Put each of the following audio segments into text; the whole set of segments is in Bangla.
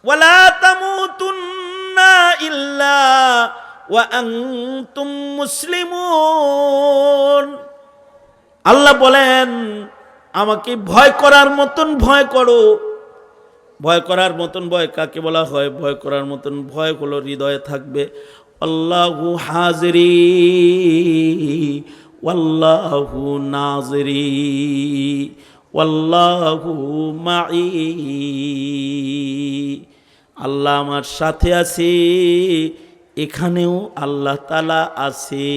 ওয়ালা তামুতুন্না ইল্লা ওয়া আনতুম মুসলিমুন। আল্লাহ বলেন আমাকে ভয় করার মতন ভয় করো। ভয় করার মতন ভয় কাকে বলা হয়? ভয় করার মতন ভয় হলো হৃদয়ে থাকবে আল্লাহু হাজিরি ওয়াল্লাহু নাজিরি ওয়াল্লাহু মাই। আল্লাহ আমার সাথে আছে, এখানেও আল্লাহ তাআলা আছে,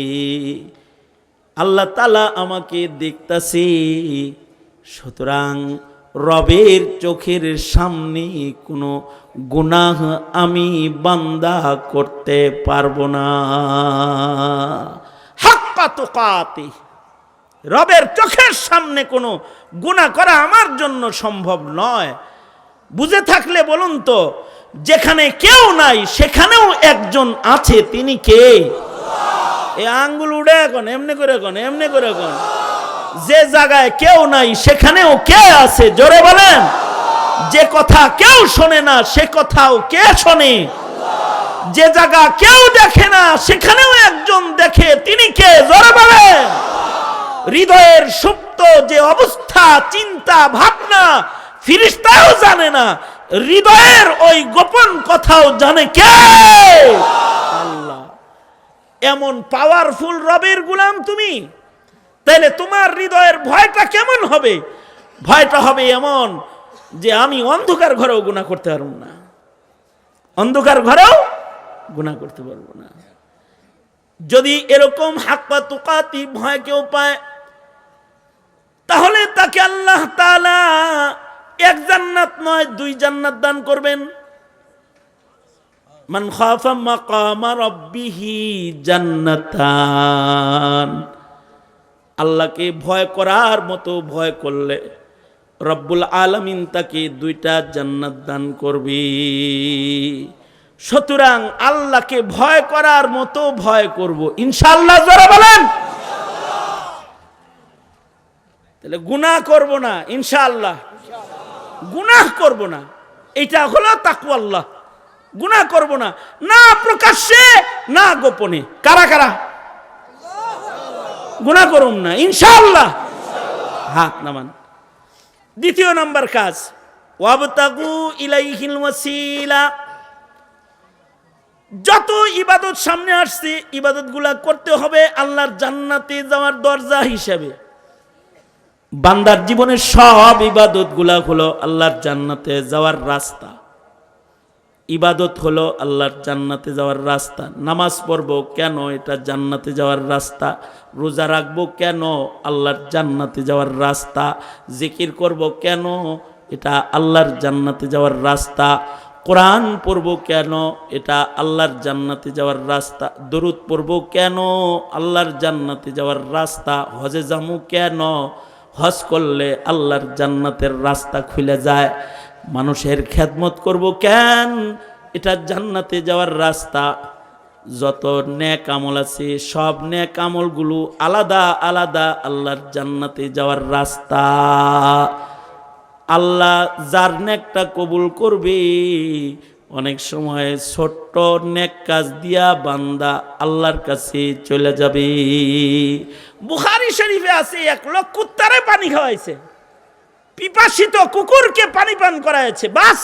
আল্লাহ তাআলা আমাকে দেখতাছে। সুতরাং রবের চোখের সামনে কোনো গুনাহ আমি বান্দা করতে পারবো না। হাক্কা তুকাতি, রবের চোখের সামনে কোনো গুনাহ করা আমার জন্য সম্ভব নয়। বুঝে থাকলে বলুন তো, যেখানে কেউ নাই সেখানেও একজন আছে, তিনি কে? এই আঙ্গুল উড়ে এখন এমনি করে এখন এমনি করে এখন, যে জায়গায় কেউ নাই সেখানেও কে আছে? জোরে বলেন। যে কথা কেউ শোনে না সে কথাও কে শোনে? যে জায়গা কেউ দেখে না সেখানেও একজন দেখে, তিনি কে? জোরে বলেন। হৃদয়ের সুপ্ত যে অবস্থা, চিন্তা ভাবনা ফেরেশতাও জানে না, হৃদয়ের ওই গোপন কথাও জানে কে? আল্লাহ। এমন পাওয়ারফুল রবের গোলাম তুমি, তাহলে তোমার হৃদয়ের ভয়টা কেমন হবে? ভয়টা হবে এমন যে আমি অন্ধকার ঘরেও গুনাহ করতে পারবো না, অন্ধকার ঘরেও গুনাহ করতে পারবো না। যদি এরকম হাক্কা তুকাতি ভয় কেউ পায়, তাহলে তাকে আল্লাহ তাআলা এক জান্নাত নয় 2 জান্নাত দান করবেন। মান খাফা মাকামা রাব্বিহি জান্নাতান। আল্লাহকে ভয় করার মতো ভয় করলে রব্বুল আলামিন তাকে 2টা জান্নাত দান করবে। সুতরাং আল্লাহকে ভয় করার মতো ভয় করব ইনশাআল্লাহ। জোরে বলেন। তাহলে গুনাহ করব না ইনশাআল্লাহ, গুনাহ করব না, এটা হলো তাকওয়াল্লাহ। গুনাহ করব না, না প্রকাশ্যে না গোপনে। কারা কারা গুনাহ করুম না ইনশাআল্লাহ? হাত নামান। দ্বিতীয় নাম্বার কাজ, ওয়াবতাগু ইলাইহিল ওয়াসিলা। যত ইবাদত সামনে আসছে ইবাদতগুলা করতে হবে আল্লাহর জান্নাতে যাওয়ার দরজা হিসেবে। বান্দার জীবনের সব ইবাদতগুলা হলো আল্লাহর জান্নাতে যাওয়ার রাস্তা। ইবাদত হলো আল্লাহর জান্নাতে যাওয়ার রাস্তা। নামাজ পড়বো কেন? এটা জান্নাতে যাওয়ার রাস্তা। রোজা রাখবো কেন? আল্লাহর জান্নাতে যাওয়ার রাস্তা। জিকির করব কেন? এটা আল্লাহর জান্নাতে যাওয়ার রাস্তা। কোরআন পড়বো কেন? এটা আল্লাহর জান্নাতে যাওয়ার রাস্তা। দরুদ পড়বো কেন? আল্লাহর জান্নাতে যাওয়ার রাস্তা। হজে যামু কেন? হজ করলে আল্লাহর জান্নাতের রাস্তা খুলে যায়। মানুষের খেদমত করব কেন? এটা জান্নাতে যাওয়ার রাস্তা। যত নেক আমল আছে সব নেক আমলগুলো আলাদা আলাদা আল্লাহর জান্নাতে যাওয়ার রাস্তা। আল্লাহ যার নেকটা কবুল করবে, অনেক সময় ছোট্ট নেক কাজ দিয়া বান্দা আল্লাহর কাছে চলে যাবে। বুখারী শরীফে আছে, এক লোক কুত্তারে পানি খাওয়াইছে, পিপাসিত কুকুরকে পানি পান করাইছে। বাস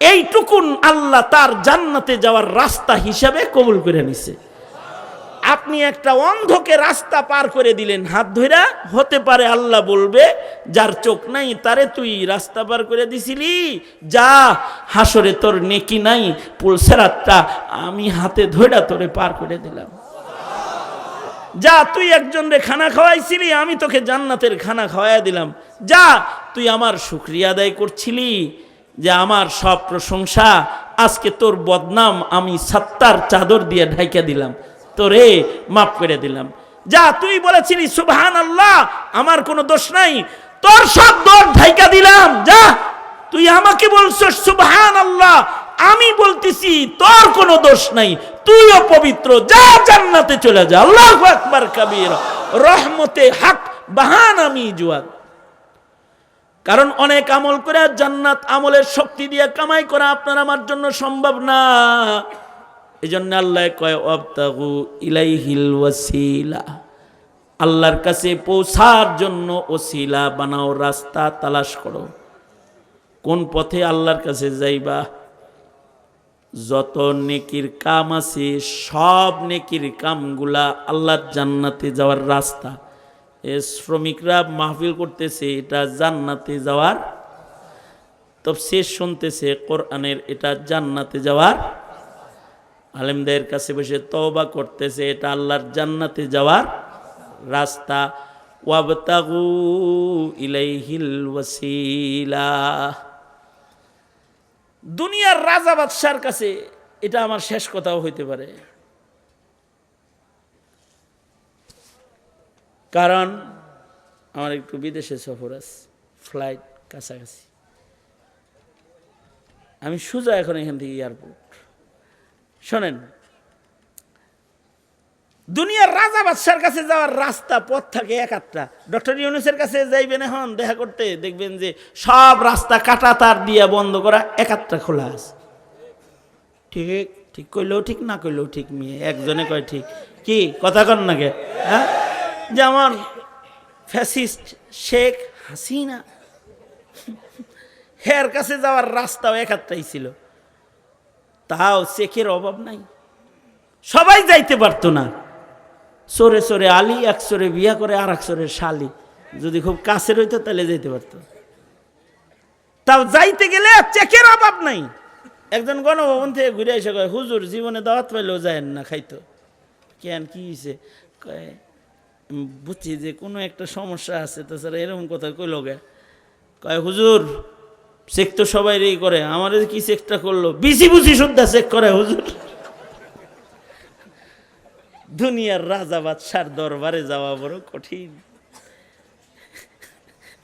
এইটুকুন আল্লাহ তার জান্নাতে যাওয়ার রাস্তা হিসাবে কবুল করে নিছে। আপনি একটা অন্ধকে রাস্তা পার করে দিলেন হাত ধইরা, হতে পারে আল্লাহ বলবে যার চোখ নাই তারে তুই রাস্তা পার করে দিছিলি, যা হাসরে তোর নেকি নাই, পুলসেরাতটা আমি হাতে ধইরা তোরে পার করে দিলাম। যা তুই একজন রে খানা খাওয়াইছিলি, আমি তোকে জান্নাতের খানা খাওয়াই দিলাম। যা তুই আমার শুকরিয়া আদায় করছিলি যে আমার সব প্রশংসা, আজকে তোর বদনাম আমি সাত্তার চাদর দিয়ে ঢাইকা দিলাম, তোরে মাফ করে দিলাম। যা তুই বলেছিলি সুবহানাল্লাহ আমার কোনো দোষ নাই, তোর সব দোষ ঢাইকা দিলাম। যা তুই আমাকে বলছিস সুবহানাল্লাহ, আমি বলতেছি তোর কোনো দোষ নাই, তুইও পবিত্র, যা জান্নাতে চলে যা। আল্লাহু আকবার কাবীরা, রহমতে হক বাহান আমি জুয়াদ। কারণ অনেক আমল করে জান্নাত আমলের শক্তি দিয়ে কামাই করা আপনার আমার জন্য সম্ভব না। এই জন্য আল্লাহ কয় ওয়াবতাগু ইলাইহিল ওয়াসিলা, আল্লাহর কাছে পৌঁছার জন্য ওসিলা বানাও, রাস্তা তালাশ করো। কোন পথে আল্লাহর কাছে যাইবা? যত নেকির কাম আছে সব নেকির কামগুলা আল্লাহর জান্নাতে যাওয়ার রাস্তা। শ্রমিকরা মাহফিল করতেছে, এটা জান্নাতে যাওয়ার, তাফসীর শুনতেছে কোরআনের, এটা জান্নাতে যাওয়ার। আলেমদের কাছে বসে তওবা করতেছে, এটা আল্লাহর জান্নাতে যাওয়ার রাস্তা। ওয়াবতাগু ইলাইহিল ওয়াসিলা। দুনিয়ার রাজা বাদশার কাছে, এটা আমার শেষ কথাও হইতে পারে, কারণ আমার একটু বিদেশে সফর আছে, ফ্লাইট কাছাকাছি। আমি সোজা এখন এখান থেকে এয়ারপোর্ট। শোনেন, দুনিয়ার রাজা বাদশার কাছে যাওয়ার রাস্তা পথ থাকে এক আধটা। ডক্টর ইউনূসের কাছে যাইবেন এখন দেখা করতে, দেখবেন যে সব রাস্তা কাটা তার দিয়ে বন্ধ করা, এক আধটা খোলা আছে। ঠিক ঠিক কইলেও ঠিক, না কইলেও ঠিক। মেয়ে একজনে কয় ঠিক, কি কথা কন না কে? হ্যাঁ, যেমন ফ্যাসিস্ট শেখ হাসিনা, হের কাছে যাওয়ার রাস্তাও এক আধটাই ছিল, তাও চেকের অভাব নাই, সবাই যাইতে পারতো না। চোরে চোরে আলী, এক চোরে বিয়া করে আর এক চোরের শালি, যদি খুব কাছের হইতো তাহলে যাইতে পারতো, তাও যাইতে গেলে চেকের অভাব নাই। একজন গণভবন থেকে ঘুরে এসে কয়, হুজুর জীবনে দাওয়াত পাইলেও যায় না, খাইতো কেন, কি হয়েছে? কয় বুঝছি যে কোনো একটা সমস্যা আছে, তাছাড়া এরকম কথা কইল গে। কয় হুজুর চেক তো সবাই রেই করে, আমাদের কি চেকটা করলো? বিসি বুঝি শুদ্ধা চেক করে হুজুর। দুনিয়ার রাজা বাদশার দরবারে যাওয়া বড় কঠিন,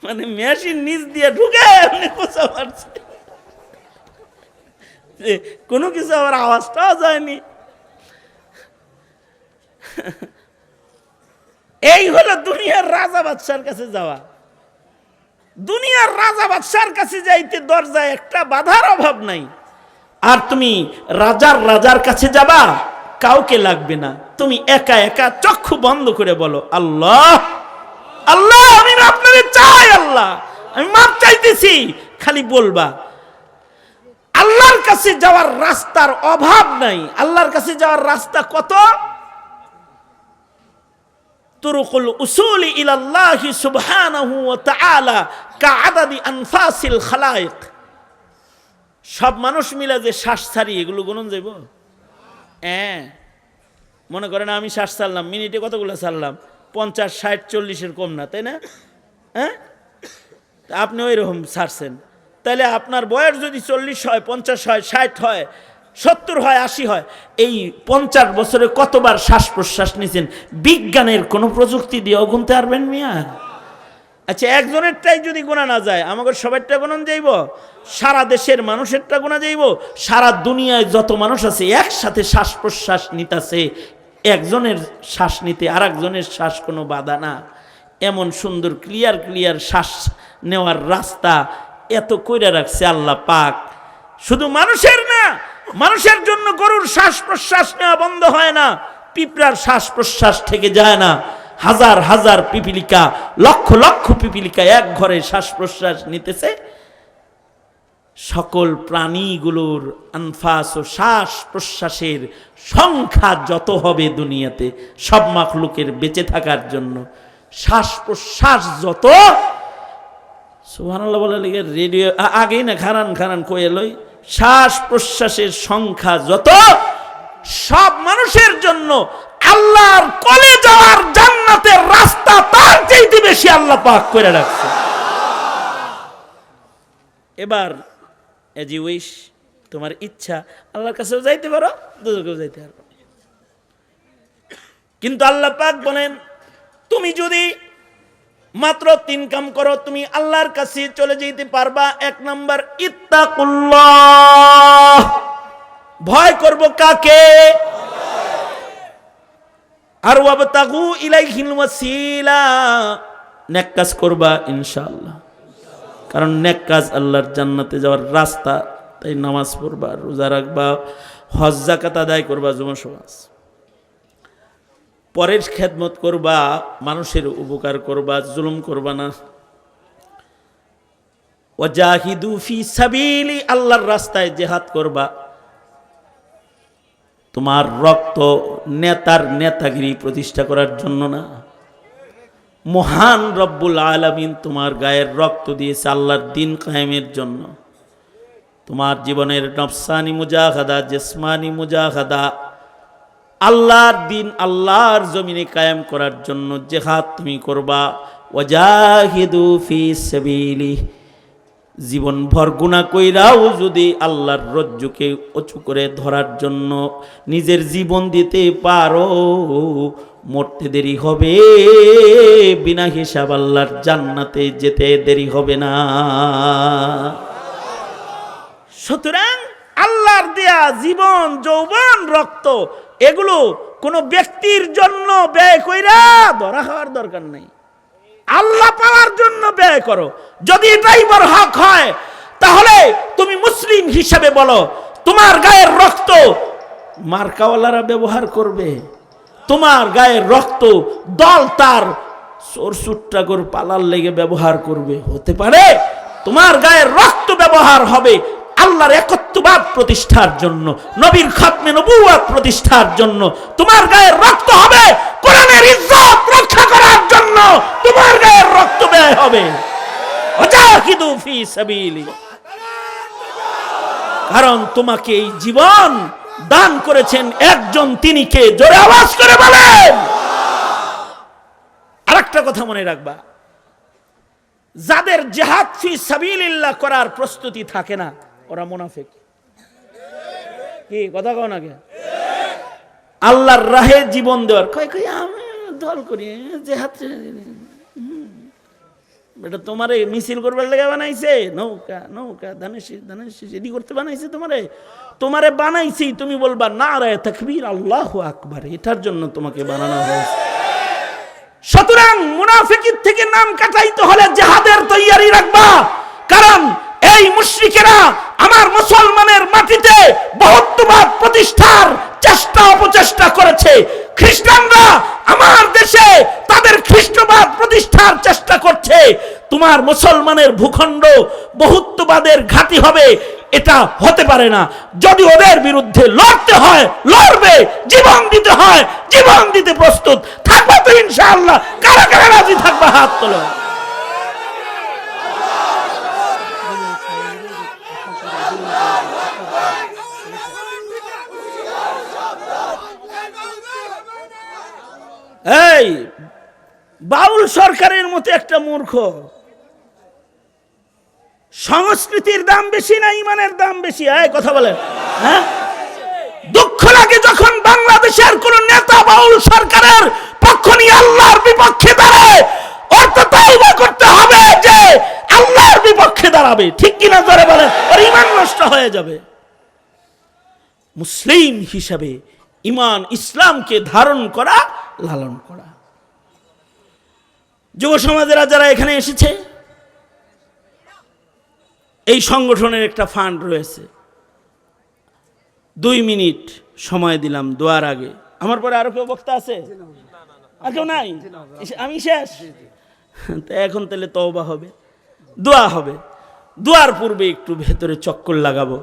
মানে মেশিন নিচ দিয়ে ঢুকে কোচা মারছে, কোনো কিছু আবার আওয়াজটাও যায়নি। এই হলো দুনিয়ার রাজা বাদশার কাছে যাওয়া। দুনিয়ার রাজা বাদশার কাছে যাইতে দরজায় একটা বাধার অভাব নাই। আর তুমি রাজার কাছে যাবা, কাউকে লাগবে না, তুমি একা একা চক্ষু বন্ধ করে বলো, আল্লাহ আল্লাহ আমি আপনারে চাই, আল্লাহ আমি মাপ চাইতেছি, খালি বলবা। আল্লাহর কাছে যাওয়ার রাস্তার অভাব নাই। আল্লাহর কাছে যাওয়ার রাস্তা কত? তুরুকুল উসুল ইলাল্লাহি সুবহানাহু ওয়া তাআলা কাআদাদি আনফাসিল খালায়েক। সব মানুষ মিলে যে শ্বাস ছাড়ি, এগুলো গুণন যাইব? মনে করেন আমি শ্বাস ছাড়লাম, মিনিটে কতগুলো ছাড়লাম? 50, 60, 40-এর কম না, তাই না? হ্যাঁ, আপনি ওই রকম ছাড়ছেন, তাহলে আপনার বয়স যদি 40 হয়, 50 হয়, 60 হয়, 70 হয়, 80 হয়, এই 50 বছরে কতবার শ্বাস প্রশ্বাস নিয়েছেন? বিজ্ঞানের কোনো প্রযুক্তি দিয়েও গুনতে পারবেন মিয়া? আচ্ছা, একজনেরটাই যদি গোনা না যায়, আমাদের সবারটা গুণন যাইব? সারা দেশের মানুষেরটা গোনা যাইব? সারা দুনিয়ায় যত মানুষ আছে একসাথে শ্বাস প্রশ্বাস নিতেছে, একজনের শ্বাস নিতে আর একজনের শ্বাস কোনো বাধা না। এমন সুন্দর ক্লিয়ার শ্বাস নেওয়ার রাস্তা এত কইরা রাখছে আল্লাহ পাক। শুধু মানুষের না, মানুষের জন্য গরুর শ্বাস প্রশ্বাস নেওয়া বন্ধ হয় না, পিঁপড়ার শ্বাস প্রশ্বাস থেকে যায় না। হাজার হাজার পিপিলিকা, লক্ষ লক্ষ পিপিলিকা এক ঘরে শ্বাস প্রশ্বাস নিতেছে। সকল প্রাণীগুলোর আনফাস ও শ্বাস প্রশ্বাসের সংখ্যা যত হবে দুনিয়াতে, সব মাখলুকের বেঁচে থাকার জন্য শ্বাস প্রশ্বাস যত, সুবহানাল্লাহ বলে লিখে রেডিও আগেই না খারান কয়ে লই, শ্বাস প্রশ্বাসের সংখ্যা যত, সব মানুষের জন্য আল্লাহর কোলে যাওয়ার জান্নাতের রাস্তা তার চাইতে বেশি আল্লাহ পাক করে রাখছে। এবার এজ ইউ উইশ, তোমার ইচ্ছা, আল্লাহর কাছেও যাইতে পারো, দুজকেও যাইতে পারো। কিন্তু আল্লাহ পাক বলেন, তুমি যদি মাত্র 3 কাম করো, তুমি আল্লাহর কাছে চলে যেতে পারবা। 1 নাম্বার, ইত্তাকুল্লাহ, ভয় করব কাকে? আর ওয়াবতাগু ইলাইহিল ওয়াসিলা, নেক কাজ করবা ইনশাআল্লাহ। কারণ নেক কাজ আল্লাহর জান্নাতে যাওয়ার রাস্তা। তাই নামাজ পড়বা, রোজা রাখবা, হজ যাকাত আদায় করবা, যুব সমাজ পরের খেদমত করবা, মানুষের উপকার করবা, জুলুম করবা না। ওয়াজাহিদু ফি সাবিলি, আল্লাহর রাস্তায় জিহাদ করবা। তোমার রক্ত নেতার নেতাগিরি প্রতিষ্ঠা করার জন্য না, মহান রব্বুল আলামিন তোমার গায়ের রক্ত দিয়েছে আল্লাহর দ্বীন কায়েমের জন্য। তোমার জীবনের নফসানি মুজাহাদা, জিসমানি মুজাহাদা, আল্লাহর দ্বীন আল্লাহর জমিনে কায়েম করার জন্য জিহাদ তুমি করবা। ওয়াজাহিদু ফি সাবিলি, জীবন ভর গুনাহ কইরাও যদি আল্লাহর রজ্জুকে উঁচু করে ধরার জন্য নিজের জীবন দিতে পারো, মরতে দেরি হবে, বিনা হিসাব আল্লাহর জান্নাতে যেতে দেরি হবে না। সুতরাং আল্লাহর দেয়া জীবন, যৌবন, রক্ত এগুলো কোনো ব্যক্তির জন্য ব্যয় কইরা ধরা খাওয়ার দরকার নেই, আল্লাহ পাওয়ার জন্য ব্যয় করো। যদি এটাই বড় হক হয়, তাহলে তুমি মুসলিম হিসাবে বলো, তোমার গায়ের রক্ত মার্কাওয়ালারা ব্যবহার করবে, তোমার গায়ের রক্ত দল তার চোরচুট্টাগর পালার লেগে ব্যবহার করবে। হতে পারে তোমার গায়ের রক্ত ব্যবহার হবে আল্লাহর একত্ববাদ প্রতিষ্ঠার জন্য, নবীর খাতমে নবুওয়াত প্রতিষ্ঠার জন্য। তোমার গায়ের রক্ত হবে কোরআনের ইজ্জত রক্ষা করার জন্য, তোমার গায়ের রক্ত ব্যয় হবে। ওয়াজাহিদু ফি সাবিলি, কারণ তোমাকে এই জীবন দান করেছেন একজন, তিনি কে? জোরে আওয়াজ করে বলেন। আরেকটা কথা মনে রাখবা, যাদের জিহাদ ফি সাবিলিল্লাহ করার প্রস্তুতি থাকে না, ওরা মুনাফিক। কি কথা কও নাকি? আল্লাহর রাহে জীবন দেওয়ার কয় কয় আমি দল করি, জিহাদ এটা তোমারে মিছিল করবার লেগে বানাইছে, নৌকা নৌকা ধানেশি ধানেশি এদি করতে বানাইছে তোমারে বানাইছি, তুমি বলবা নারায়ে তাকবীর আল্লাহু আকবার, এটার জন্য তোমাকে বানানো হয়েছে। সুতরাং মুনাফিকির থেকে নাম কাটাইতে হলে জিহাদের তৈয়ারি রাখবা, কারণ এই মুশরিকেরা আমার মুসলমানের মাটিতে বহুত্ববাদ প্রতিষ্ঠার চেষ্টা অপচেষ্টা করেছে। খ্রিস্টানরা আমার দেশে তাদের খ্রিস্টবাদ প্রতিষ্ঠার চেষ্টা করছে। তোমার মুসলমানের ভূখণ্ড বহুত্ববাদের ঘাঁটি হবে, এটা হতে পারে না। যদি ওদের বিরুদ্ধে লড়তে হয় লড়বে, জীবন দিতে হয় জীবন দিতে প্রস্তুত থাকবে তো ইনশাআল্লাহ। কারা কারা রাজি থাকবে হাত তোলো। এই বাউল সরকারের মতো একটা মূর্খ, সংস্কৃতির দাম বেশি না ইমানের দাম বেশি? কথা বলেন। হ্যাঁ, দুঃখ লাগে যখন বাংলাদেশের কোন নেতা বাউল সরকারের পক্ষ নিয়ে আল্লাহর বিপক্ষে দাঁড়ায়। ওর তো তওবা করতে হবে যে আল্লাহর বিপক্ষে দাঁড়াবে, ঠিক কিনা জোরে বলেন, ওর ইমান নষ্ট হয়ে যাবে। মুসলিম হিসাবে ইমান ইসলামকে ধারণ করা, লালন করা। যুব সমাজেরা যারা এখানে এসেছে, এই সংগঠনের একটা ফান্ড রয়েছে। 2 মিনিট সময় দিলাম দোয়ার আগে। আমার পরে আরো কেউ বক্তা আছে? আর কেউ নাই? আমি শেষ। এখন তাহলে তওবা হবে, দোয়া হবে। দোয়ার পূর্বে একটু ভেতরে চক্কর লাগাবো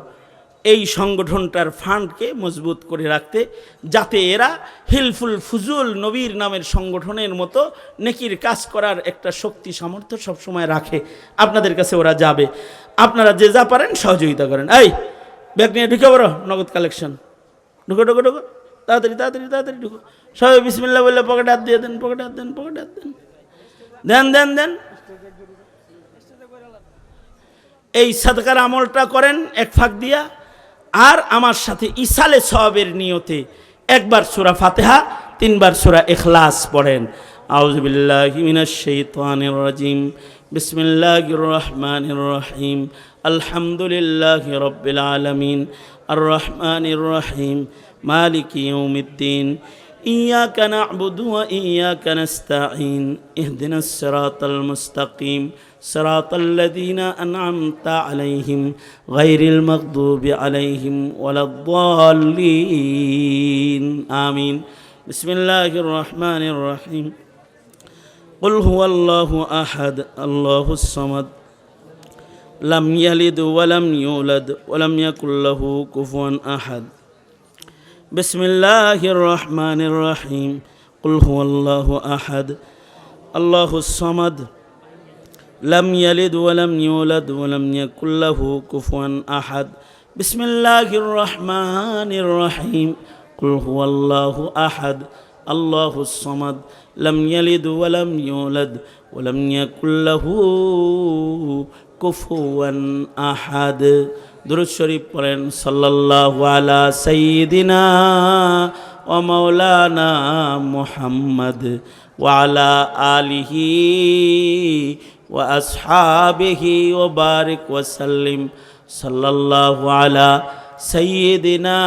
এই সংগঠনটার ফান্ডকে মজবুত করে রাখতে, যাতে এরা হিলফুল ফুজুল নবীর নামের সংগঠনের মতো নেকির কাজ করার একটা শক্তি সামর্থ্য সবসময় রাখে। আপনাদের কাছে ওরা যাবে, আপনারা যে যা পারেন সহযোগিতা করেন। এই ব্যাগ নিয়ে ঢুকে বড় নগদ কালেকশন, ঢুকো ঢুকো ঢুকো, তাড়াতাড়ি তাড়াতাড়ি তাড়াতাড়ি ঢুকো। সবাই বিসমিল্লাহ বললে পকেটে হাত দিয়ে দেন, পকেটে হাত দেন, পকেটে হাত দেন, দেন দেন দেন। এই সাদকার আমলটা করেন এক ফাঁক দিয়া, আর আমার সাথে ইসালে সওয়াবের নিয়তে একবার সূরা ফাতিহা, 3 বার সূরা ইখলাস পড়েন। আউযু বিল্লাহি মিনাশ শাইতানির রাজিম, বিসমিল্লাহির রহমানির রহিম, আলহামদুলিল্লাহি রাব্বিল আলামিন, আর রহমানির রহিম, মালিকি ইয়াউমিদ্দিন, إياك نعبد وإياك نستعين اهدنا الصراط المستقيم صراط الذين أنعمت عليهم غير المغضوب عليهم ولا الضالين آمين بسم الله الرحمن الرحيم قل هو الله أحد الله الصمد لم يلد ولم يولد ولم يكن له كفوا أحد بسم الله الرحمن الرحيم قل هو الله أحد الله الصمد لم يلد ولم يولد ولم يكن له كفوا أحد بسم الله الرحمن الرحيم قل هو الله أحد الله الصمد لم يلد ولم يولد ولم يكن له كفوا أحد درود شريف পড়েন সাল্লাল্লাহু আলা সাইয়্যিদিনা ওয়া মাওলানা মুহাম্মদ ওয়া আলা আলিহি ওয়া আসহাবিহি ওয়া বারিক ওয়া সাল্লিম সাল্লাল্লাহু আলা সাইয়্যিদিনা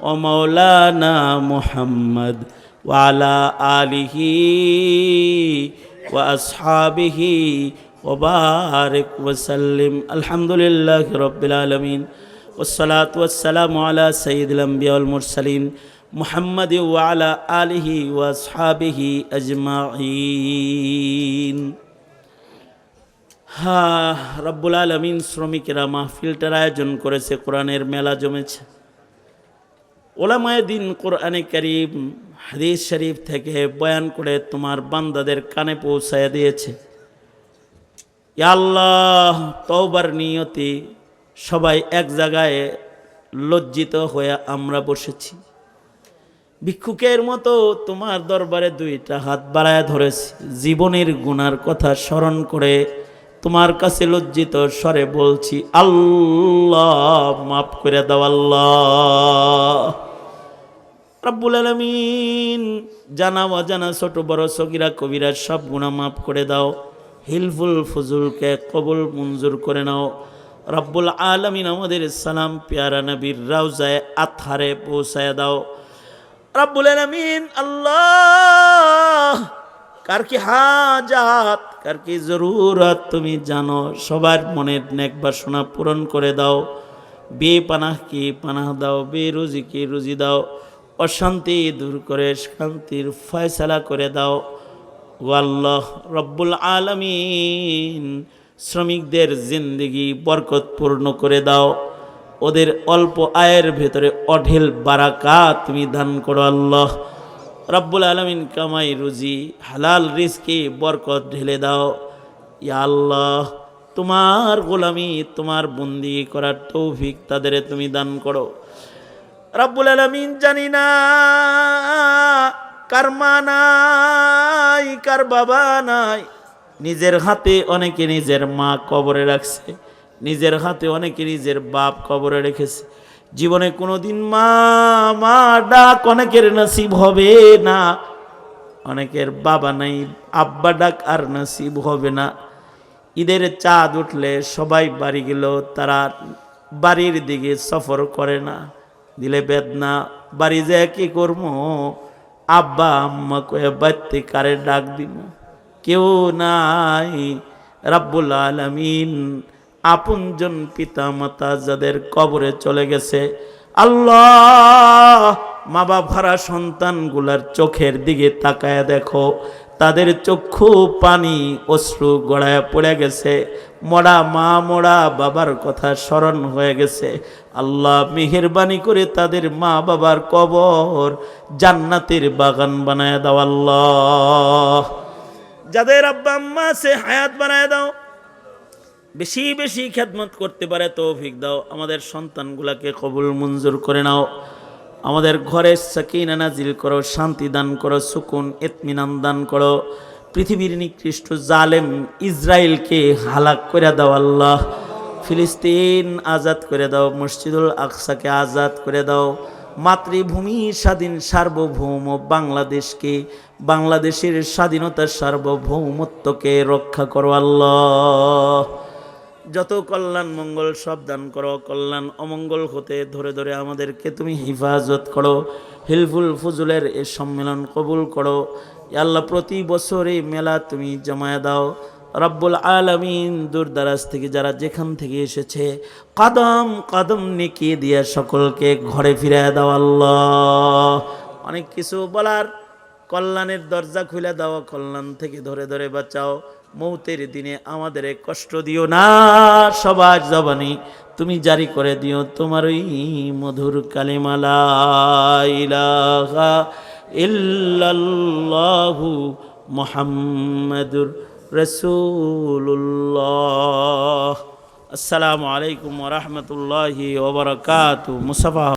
ওয়া মাওলানা মুহাম্মদ ওয়া আলা আলিহি ওয়া আসহাবিহি وبارك وسلم الحمد لله رب العالمين والصلاة والسلام على سيد الأنبياء والمرسلين محمد وعلى آله وأصحابه أجمعين রব্বুল আলামিন শ্রমিকেরা মাহফিলটার আয়োজন করেছে, কোরআনের মেলা জমেছে। ওলামায়ে দিন কোরআনে কারীম হাদিস শরীফ থেকে বয়ান করে তোমার বান্দাদের কানে পৌঁছায় দিয়েছে। ইয়া আল্লাহ, তওবার নিয়তে সবাই এক জায়গায় লজ্জিত হয়ে আমরা বসেছি। ভিক্ষুকের মতো তোমার দরবারে দুইটা হাত বাড়ায় ধরেছি, জীবনের গুনার কথা স্মরণ করে তোমার কাছে লজ্জিত স্বরে বলছি, আল্লাহ মাফ করে দাও। আল্লাহ রব্বুল আলামিন, জানা অজানা ছোট বড় সগীরা কবিরা সব গুনাহ মাফ করে দাও। হিলফুল ফুজুলকে কবুল মঞ্জুর করে নাও। রব্বুল আলামিন, আমাদের সালাম প্যারা নবীর রওজায়ে আতহারে পৌঁছায় দাও। রব্বুল আলামিন, আল্লাহ কার কি হাজাত, কার কি জরুরত তুমি জানো। সবার মনের নেক বাসনা পূরণ করে দাও। বেপানাহ কি পানাহ দাও, বেরুজি কি রুজি দাও। অশান্তি দূর করে শান্তির ফয়সালা করে দাও। ও আল্লাহ রব্বুল আলামিন, শ্রমিকদের জিন্দেগি বরকতপূর্ণ করে দাও। ওদের অল্প আয়ের ভেতরে অঢেল বারাকাত তুমি দান করো। আল্লাহ রব্বুল আলামিন, কামাই রুজি হালাল রিজকে বরকত ঢেলে দাও। ইয়া আল্লাহ, তোমার গোলামি তোমার বন্দি করার তৌফিক তাদের তুমি দান করো। রব্বুল আলামিন, জানি না কার মা নাই, কার বাবা নাই। নিজের হাতে অনেকে নিজের মা কবরে রাখছে, নিজের হাতে অনেকে নিজের বাপ কবরে রেখেছে। জীবনে কোনোদিন মা মা ডাক অনেকের নসিব হবে না। অনেকের বাবা নাই, আব্বা ডাক আর নসিব হবে না। ঈদের চাঁদ উঠলে সবাই বাড়ি গেল, তারা বাড়ির দিকে সফর করে না। দিলে বেদনা, বাড়ি যায় কি করবো, আব্বা আম্মা কয়ে বাড়তে কারে ডাক দিব, কেউ নাই। রব্বুল আলামিন, আপনজন পিতা মাতা যাদের কবরে চলে গেছে, আল্লাহ মা বাপ হারা সন্তানগুলার চোখের দিকে তাকায় দেখো। তাদের চক্ষু পানি অশ্রু গড়ায় পড়ে গেছে। মরা মা মরা বাবার কথা স্মরণ হয়ে গেছে। আল্লাহ মেহেরবানি করে তাদের মা বাবার কবর জান্নাতের বাগান বানায় দাও। আল্লাহ যাদের আব্বা আম্মা আছে হায়াত বানায় দাও, বেশি বেশি খেদমত করতে পারে তৌফিক দাও। আমাদের সন্তানগুলাকে কবুল মঞ্জুর করে নাও। আমাদের ঘরে সাকিনা নাজিল করো, শান্তি দান করো, সুকুন ইতমিনান দান করো। পৃথিবীর নিকৃষ্ট জালেম ইসরায়েলকে হালাক করে দাও। আল্লাহ ফিলিস্তিন আজাদ করে দাও, মসজিদুল আকসাকে আজাদ করে দাও। মাতৃভূমি স্বাধীন সার্বভৌম বাংলাদেশকে, বাংলাদেশের স্বাধীনতার সার্বভৌমত্বকে রক্ষা করো। আল্লাহ যত কল্যাণ মঙ্গল সব দান করো, কল্যাণ অমঙ্গল হতে ধরে ধরে আমাদেরকে তুমি হেফাজত করো। হিলফুল ফুজুলের এই সম্মেলন কবুল করো। ইয়া আল্লাহ, প্রতি বছর এই মেলা তুমি জমায়ে দাও। রব্বুল আলামিন, দূর দারাজ থেকে যারা যেখান থেকে এসেছে, কদম কদম নেকি দিয়ে সকলকে ঘরে ফিরে দাও আল্লাহ। অনেক কিছু বলার, কল্যাণের দরজা খুলে দাও, কল্যাণ থেকে ধরে ধরে বাঁচাও। মৌতের দিনে আমাদের কষ্ট দিও না, সবার জবানি তুমি জারি করে দিও তোমার ওই মধুর কালিমা লা ইলাহা ইল্লাল্লাহু মুহাম্মাদুর রাসূলুল্লাহ। আসসালামু আলাইকুম ওয়া রাহমাতুল্লাহি ওয়া বারাকাতুহু। মুসাফা।